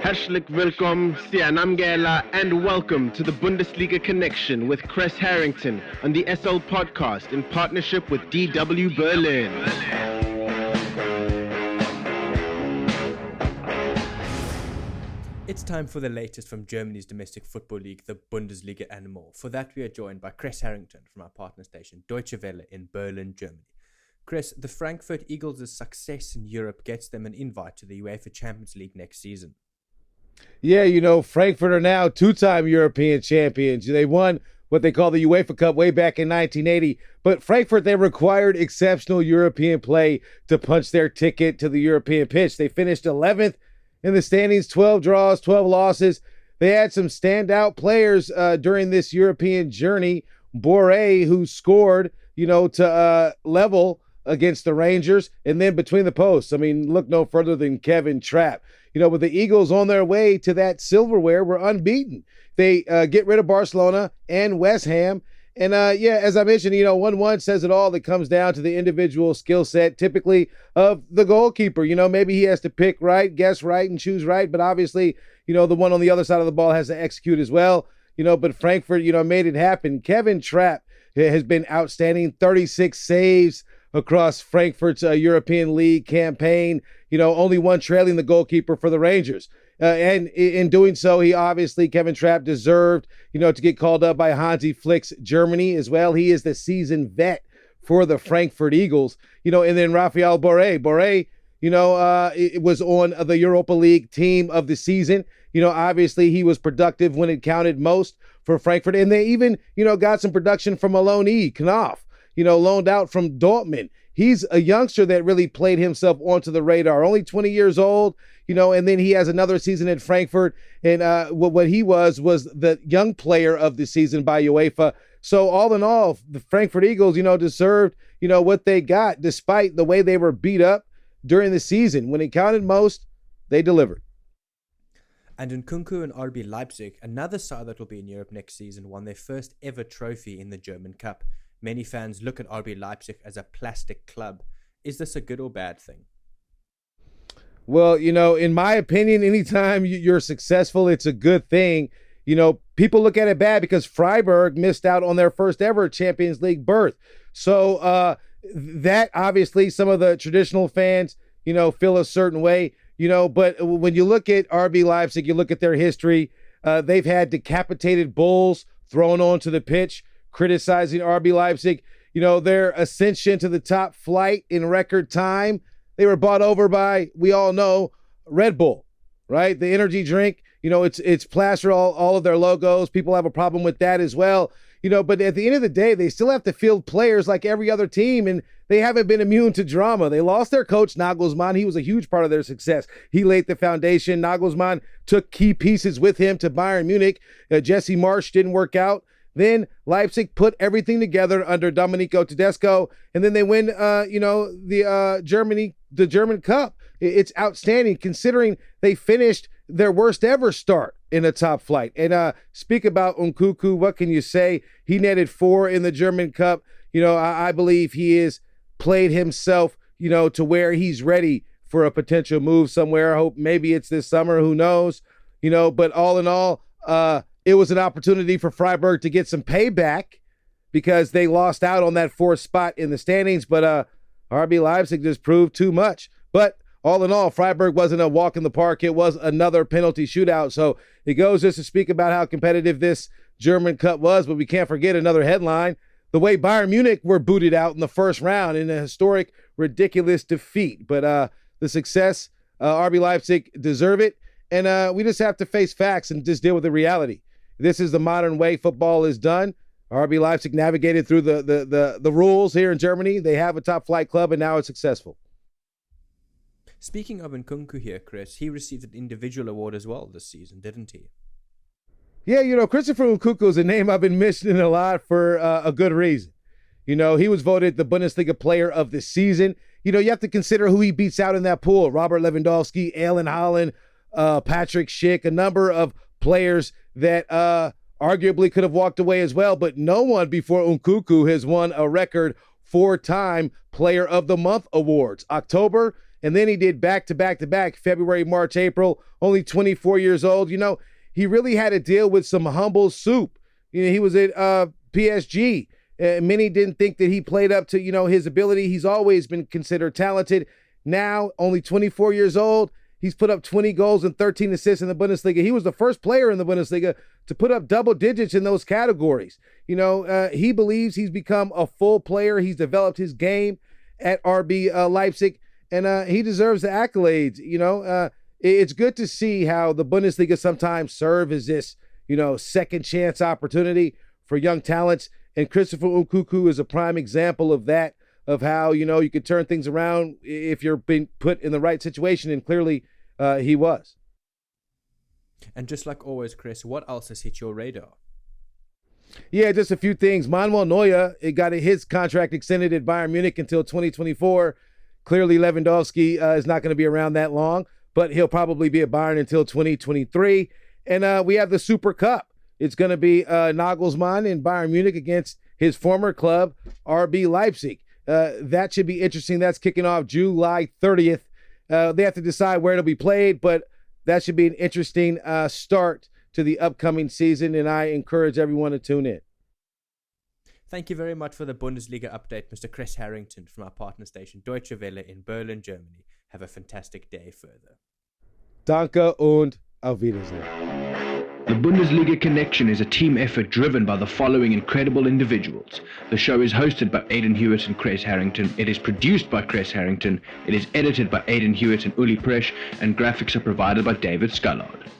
Herzlich willkommen, Sianamgela, and welcome to the Bundesliga Connection with Chris Harrington on the SL Podcast in partnership with DW Berlin. It's time for the latest from Germany's domestic football league, the Bundesliga and more. For that, we are joined by Chris Harrington from our partner station, Deutsche Welle in Berlin, Germany. Chris, the Frankfurt Eagles' success in Europe gets them an invite to the UEFA Champions League next season. Yeah, Frankfurt are now two-time European champions. They won what they call the UEFA Cup way back in 1980. But Frankfurt, they required exceptional European play to punch their ticket to the European pitch. They finished 11th in the standings, 12 draws, 12 losses. They had some standout players during this European journey. Boré, who scored, to level against the Rangers, and then between the posts. I mean, look no further than Kevin Trapp. With the Eagles on their way to that silverware, were unbeaten. They get rid of Barcelona and West Ham. And, as I mentioned, 1-1 says it all. That comes down to the individual skill set, typically of the goalkeeper. Maybe he has to pick right, guess right, and choose right. But obviously, the one on the other side of the ball has to execute as well. But Frankfurt, made it happen. Kevin Trapp has been outstanding, 36 saves across Frankfurt's European League campaign, only one trailing the goalkeeper for the Rangers. And in doing so, Kevin Trapp deserved, to get called up by Hansi Flick's Germany as well. He is the seasoned vet for the Frankfurt Eagles, and then Raphael Boré. Boré, it was on the Europa League team of the season. Obviously he was productive when it counted most for Frankfurt. And they even, got some production from a loanee, Knopf, loaned out from Dortmund. He's a youngster that really played himself onto the radar, only 20 years old, and then he has another season at Frankfurt. And what he was the young player of the season by UEFA. So all in all, the Frankfurt Eagles, deserved, what they got, despite the way they were beat up during the season. When it counted most, they delivered. And Nkunku and RB Leipzig, another side that will be in Europe next season, won their first ever trophy in the German Cup. Many fans look at RB Leipzig as a plastic club. Is this a good or bad thing? Well, in my opinion, anytime you're successful, it's a good thing. People look at it bad because Freiburg missed out on their first ever Champions League berth. So that obviously some of the traditional fans, feel a certain way, but when you look at RB Leipzig, you look at their history, they've had decapitated bulls thrown onto the pitch, criticizing RB Leipzig, their ascension to the top flight in record time. They were bought over by, we all know, Red Bull, right? The energy drink, it's plastered all of their logos. People have a problem with that as well. But at the end of the day, they still have to field players like every other team, and they haven't been immune to drama. They lost their coach, Nagelsmann. He was a huge part of their success. He laid the foundation. Nagelsmann took key pieces with him to Bayern Munich. Jesse Marsch didn't work out. Then Leipzig put everything together under Domenico Tedesco, and then they win, the German Cup. It's outstanding considering they finished their worst ever start in a top flight. And speak about Nkunku, what can you say? He netted 4 in the German Cup. I believe he has played himself, to where he's ready for a potential move somewhere. I hope maybe it's this summer, who knows? But all in all, it was an opportunity for Freiburg to get some payback because they lost out on that 4th spot in the standings. But RB Leipzig just proved too much. But all in all, Freiburg wasn't a walk in the park. It was another penalty shootout. So it goes just to speak about how competitive this German Cup was. But we can't forget another headline, the way Bayern Munich were booted out in the first round in a historic, ridiculous defeat. But the success, RB Leipzig deserve it. And we just have to face facts and just deal with the reality. This is the modern way football is done. RB Leipzig navigated through the rules here in Germany. They have a top flight club, and now it's successful. Speaking of Nkunku here, Chris, he received an individual award as well this season, didn't he? Yeah, Christopher Nkunku is a name I've been mentioning a lot for a good reason. He was voted the Bundesliga Player of the season. You have to consider who he beats out in that pool. Robert Lewandowski, Erling Haaland, Patrick Schick, a number of players that arguably could have walked away as well, but no one before Nkunku has won a record 4-time Player of the Month awards. October And then he did back-to-back, February, March, April, only 24 years old. You know, he really had to deal with some humble soup. You know, he was at PSG. Many didn't think that he played up to, you know, his ability. He's always been considered talented. Now, only 24 years old, he's put up 20 goals and 13 assists in the Bundesliga. He was the first player in the Bundesliga to put up double digits in those categories. You know, he believes he's become a full player. He's developed his game at RB Leipzig, and he deserves the accolades. You know, it's good to see how the Bundesliga sometimes serve as this, you know, second chance opportunity for young talents. And Christopher Nkunku is a prime example of that, of how, you know, you could turn things around if you're being put in the right situation. And clearly he was. And just like always, Chris, what else has hit your radar? Yeah, just a few things. Manuel Neuer, it got his contract extended at Bayern Munich until 2024. Clearly Lewandowski is not going to be around that long, but he'll probably be at Bayern until 2023. And we have the Super Cup. It's going to be Nagelsmann in Bayern Munich against his former club, RB Leipzig. That should be interesting. That's kicking off July 30th. They have to decide where it'll be played, but that should be an interesting start to the upcoming season, and I encourage everyone to tune in. Thank you very much for the Bundesliga update, Mr. Chris Harrington from our partner station Deutsche Welle in Berlin, Germany. Have a fantastic day further. Danke und auf Wiedersehen. The Bundesliga Connection is a team effort driven by the following incredible individuals. The show is hosted by Aidan Hewitt and Chris Harrington. It is produced by Chris Harrington. It is edited by Aidan Hewitt and Uli Presch, and graphics are provided by David Scullard.